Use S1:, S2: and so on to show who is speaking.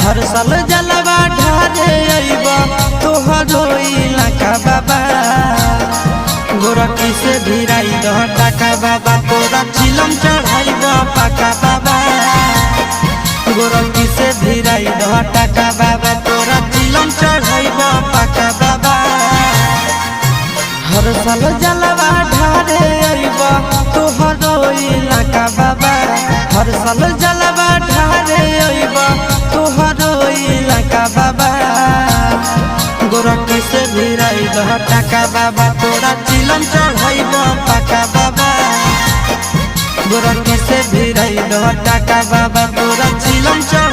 S1: हर साल जलवा ढारे अइबा तोहरो इलाका बाबा गोरखी से भिराई दह टाका बाबा तोरा चिलम चढ़ाई द पाका बाबा गोरखी से भिराई दह टाका बाबा तोरा चिलम चढ़ाई द पाका बाबा हर साल जलवा ढारे अइबा तोहरो इलाका बाबा हर साल जलवा ढारे अइबा तोहरो इलाका बाबा गोरखी से भिराई दह टाका बाबा तोरा चिलम चढ़ाई द पाका बाबा गोरखी से भिराई दह टाका बाबा तोरा चिलम चढ़ाई